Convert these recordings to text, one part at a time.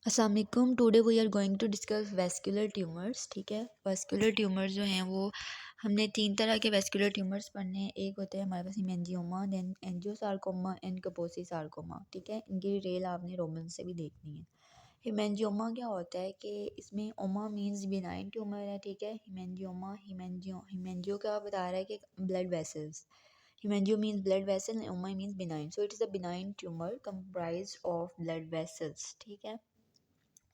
अस्सलाम वालेकुम। Today we are going to discuss vascular tumours. ठीक है, वेस्कुलर ट्यूमर्स जो हैं वो हमने तीन तरह के वेस्कुलर ट्यूमर्स पढ़ने हैं। एक होते हैं हमारे पास hemangioma, then angiosarcoma and Kaposi sarcoma. ठीक है, इनकी डिटेल आपने रोमन से भी देखनी है। हिमेंजियोमा क्या होता है कि इसमें ओमा मींस बिनाइन ट्यूमर है। ठीक है, हिमेंजियोमा हिमेंजियो क्या बता रहा है कि blood vessels, hemangio means blood vessel, oma means benign, so it is a benign tumour comprised of blood vessels. ठीक है,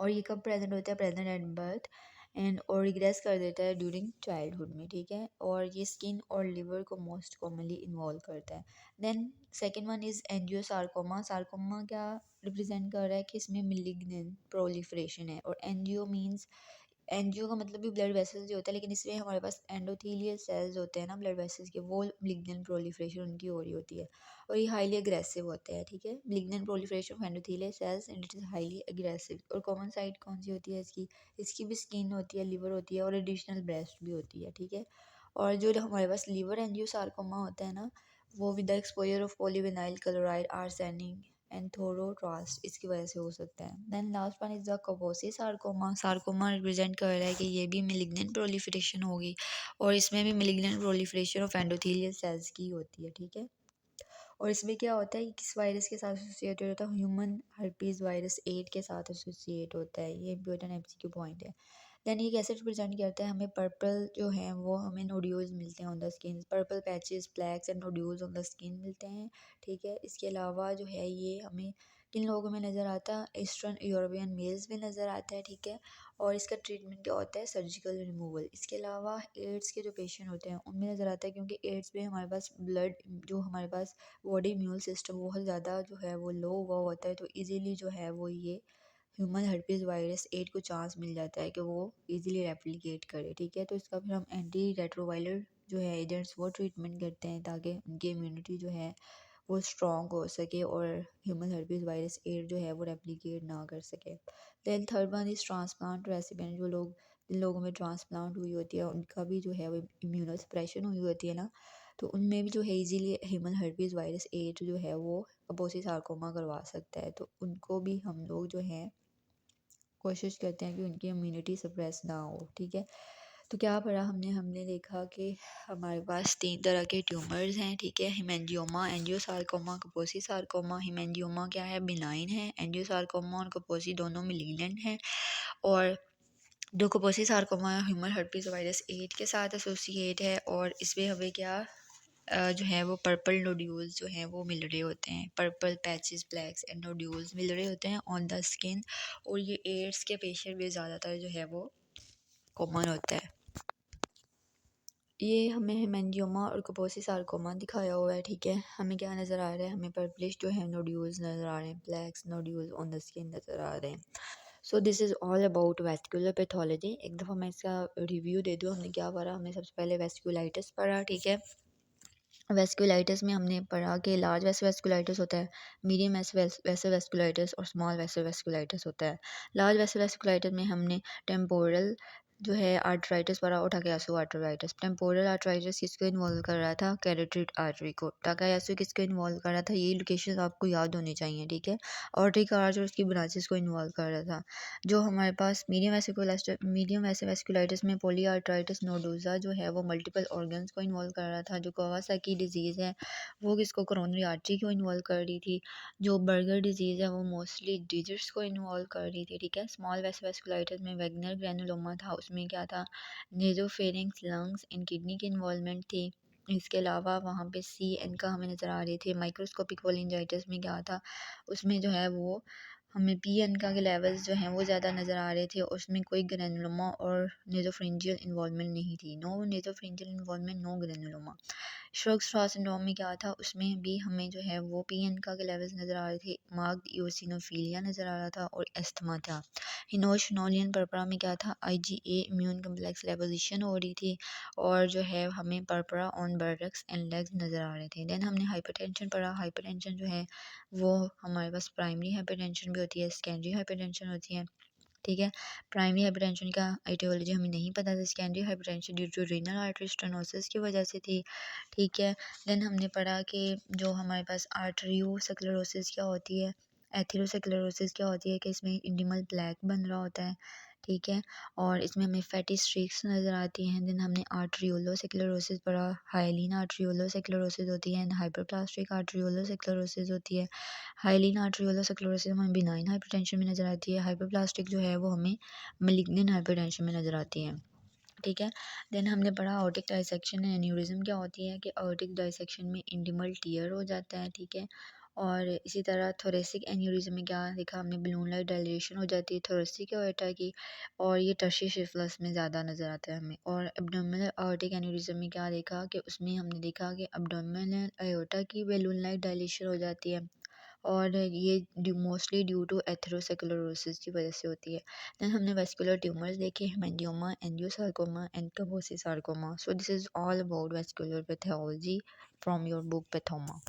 और ये कब प्रेजेंट होता है? प्रेजेंट एट बर्थ एंड और रिग्रेस कर देता है ड्यूरिंग चाइल्डहुड में। ठीक है, और ये स्किन और लिवर को मोस्ट कॉमनली इन्वॉल्व करता है। Then second one is angiosarcoma. Sarcoma क्या रिप्रेजेंट कर रहा है कि इसमें मिलिग्नेंट प्रोलिफरेशन है, और एंजियो मींस, एंजियो का मतलब भी ब्लड वेसल्स ही होता है, लेकिन इसमें हमारे पास एंडोथेलियल सेल्स होते हैं ना ब्लड वेसल्स के, वो मिलिग्नेंट प्रोलिफरेशन उनकी हो रही होती है, और ये हाईली अग्रेसिव होते हैं। ठीक है, malignant proliferation of endothelial cells and it is highly aggressive. और कॉमन साइट कौन सी होती है इसकी? इसकी भी स्किन होती है, लिवर होती है, और एडिशनल ब्रेस्ट भी होती है। ठीक है, और जो हमारे पास लिवर एंजियोसार्कोमा होता है ना, वो with the exposure of polyvinyl chloride, arsenic and thorotrast, इसकी वजह से हो सकता है। Then last one is the Kaposi sarcoma. Sarcoma represent कर रहा है कि ये भी मिलिग्नेंट प्रोलिफरेशन होगी, और इसमें भी malignant proliferation of endothelial cells की होती है। ठीक है, और इसमें क्या होता है, किस वायरस के साथ एसोसिएटेड होता है? ह्यूमन हर्पीज वायरस 8 के साथ एसोसिएट होता है। ये इंपॉर्टेंट एमसीक्यू पॉइंट है। देन ये कैसे रिप्रेजेंट करता है? हमें पर्पल जो है वो हमें नोड्यूल्स मिलते हैं on the skin, purple patches, प्लैक्स and nodules on the skin मिलते हैं। ठीक है, इसके अलावा जो है ये हमें किन लोगों में नज़र आता है? ईस्टर्न यूरोपियन मेल्स में नज़र आता है। ठीक है, और इसका ट्रीटमेंट क्या होता है? Surgical removal. इसके अलावा एड्स के जो पेशेंट होते हैं उनमें नज़र आता है, क्योंकि एड्स में हमारे पास ब्लड, जो हमारे पास बॉडी इम्यून सिस्टम बहुत ज़्यादा जो है वो लो हुआ होता है, तो इजीली जो है वो ये ह्यूमन हर्पीज वायरस 8 को चांस मिल जाता है कि वो इजीली रेप्लिकेट करे। ठीक है, तो इसका फिर हम एंटी रेट्रोवायरल जो है एजेंट्स वो ट्रीटमेंट करते हैं, ताकि उनकी इम्यूनिटी जो है वो स्ट्रॉन्ग हो सके और ह्यूमन हर्पीज वायरस 8 जो है वो रेप्लिकेट ना कर सके। Then third one is transplant recipient. जो लोग, जिन लोगों में ट्रांसप्लांट हुई होती है उनका भी जो है वो इम्यूनो सप्रेशन हुई होती है ना, तो उनमें भी जो है इजीली ह्यूमन हर्पीज वायरस 8 जो है वो कापोसी सार्कोमा करवा सकता है, तो उनको भी हम लोग जो है कोशिश करते हैं कि उनकी इम्यूनिटी सप्रेस ना हो। ठीक है, तो क्या पढ़ा हमने? हमने देखा कि हमारे पास तीन तरह के ट्यूमर्स हैं। ठीक है, हिमेंजियोमा, एंजियोसार्कोमा, कापोसी सार्कोमा। हिमेंजियोमा क्या है? बिनाइन है। एंजियोसार्कोमा और कापोसी दोनों मिलिग्नेंट हैं, और जो कापोसी सार्कोमा ह्यूमन हर्पीज वायरस 8 के साथ एसोसिएट है, और इसमें हमें क्या जो है वो पर्पल नोड्यूल्स जो हैं वो मिल रहे होते हैं, purple patches, blacks and nodules मिल रहे होते हैं ऑन द स्किन, और ये एड्स के पेशेंट में ज़्यादातर जो है वो कॉमन होता है। ये हमें हेमेंजियोमा और कापोसी सार्कोमा दिखाया हुआ है। ठीक है, हमें क्या नज़र आ रहा है? हमें पर्पलिश जो है नोड्यूल्स नज़र आ रहे हैं, blacks nodules on the skin नज़र आ रहे हैं। सो this is all about vascular pathology. एक दफ़ा मैं इसका रिव्यू दे दूँ। हमने क्या पढ़ा? हमने सबसे पहले वेस्कुलाइटिस पढ़ा। ठीक है, वेस्कुलाइटिस में हमने पढ़ा कि लार्ज वेसल वेस्कुलाइटिस होता है, मीडियम वेसल वेस्कुलाइटिस और स्मॉल वेसल वेस्कुलाइटिस होता है। लार्ज वेसल वेस्कुलाइटिस में हमने टेम्पोरल जो है आर्टराइटिस पढ़ा और टाकायासु आर्टराइटिस। टेम्पोरल आर्टराइटिस किसको इन्वॉल्व कर रहा था? कैरोटिड आर्टरी को। टाकायासु किसको इन्वॉल्व कर रहा था? ये लोकेशन आपको याद होनी चाहिए। ठीक है, ऑर्टिक आर्च और उसकी ब्रांचेस को इन्वॉल्व कर रहा था। जो हमारे पास मीडियम वेसल वेस्कुलाइटिस में पॉली आर्टराइटिस नोडोजा जो है वो मल्टीपल ऑर्गन्स को इन्वॉल्व कर रहा था। जो कवासाकी डिजीज़ है वो किसको? कोरोनरी आर्टरी को इन्वॉल्व कर रही थी। जो बर्गर डिजीज़ है वो मोस्टली डिजिट्स को इन्वॉल्व कर रही थी। ठीक है, स्मॉल वेस्कुलाइटिस में वैगनर ग्रैनुलोमा था, उसमें क्या था? नेजोफेरिंक्स, लंग्स एंड किडनी की इन्वॉल्वमेंट थी। इसके अलावा वहाँ पे CN का हमें नज़र आ रही थी। माइक्रोस्कोपिक कोलिंजाइटिस में क्या था? उसमें जो है वो हमें PN का के लेवल्स जो हैं वो ज़्यादा नज़र आ रहे थे, उसमें कोई ग्रैनुलोमा और नेज़ोफेरिंजियल इन्वॉल्वमेंट नहीं थी। No nasopharyngeal involvement, no granuloma. शोक्स-स्ट्रास सिंड्रोम में क्या था? उसमें भी हमें जो है वो PN का के लेवल्स नज़र आ रहे थे, मार्क्ड इओसिनोफिलिया नज़र आ रहा था, और अस्थमा था। हिनोश-नोलियन पर्परा में क्या था? IgA इम्यून कम्प्लेक्स डेपोज़िशन हो रही थी, और जो है हमें पर्परा ऑन बटक्स एंड लेग्स नज़र आ रहे थे। देन हमने हाइपरटेंशन पढ़ा। हाइपरटेंशन जो है वो हमारे पास प्राइमरी हाइपरटेंशन भी होती है, सेकेंडरी हाइपरटेंशन होती है। ठीक है, प्राइमरी हाइपरटेंशन का आइटियोलॉजी हमें नहीं पता था। Secondary hypertension due to renal artery stenosis की वजह से थी। ठीक है, देन हमने पढ़ा कि जो हमारे पास आर्टरियोस्क्लेरोसिस क्या होती है? एथेरोस्क्लेरोसिस क्या होती है कि इसमें इंटीमल प्लेक बन रहा होता है, ठीक है, और इसमें हमें फैटी स्ट्रीक्स नज़र आती हैं। देन हमने आर्ट्रियोलोस्क्लेरोसिस पढ़ा, हाइलिन आर्ट्रियोलोस्क्लेरोसिस होती है एंड हाइपरप्लास्टिक आर्ट्रियोलोस्क्लेरोसिस होती है। हाइलिन आर्ट्रियोलोस्क्लेरोसिस हमें बिनाइन हाइपरटेंशन में नज़र आती है, हाइपरप्लास्टिक जो है वो हमें मलिग्नेंट हाइपरटेंशन में नज़र आती है, ठीक है। देन हमने पढ़ा आर्टिक डाइसेक्शन एंड एन्यूरिज्म क्या होती है कि आर्टिक डाइसेक्शन में इंटीमल टियर हो जाता है, ठीक है, और इसी तरह थोरेसिक एन्यूरिज्म में क्या देखा हमने, बलून लाइक डायलेशन हो जाती है थोरेसिक एओर्टा की, और ये टर्शियरी सिफिलिस में ज़्यादा नज़र आता है हमें। और एब्डोमिनल आर्टिक एन्यूरिज्म में क्या देखा कि उसमें हमने देखा कि एब्डोमिनल एओर्टा की बलून लाइक डायलेशन हो जाती है, और ये मोस्टली ड्यू टू एथेरोस्क्लेरोसिस की वजह से होती है। देन हमने वेस्कुलर ट्यूमर्स देखे, hemangioma, angiosarcoma and Kaposi sarcoma. So this is all about vascular pathology from your book Pathoma.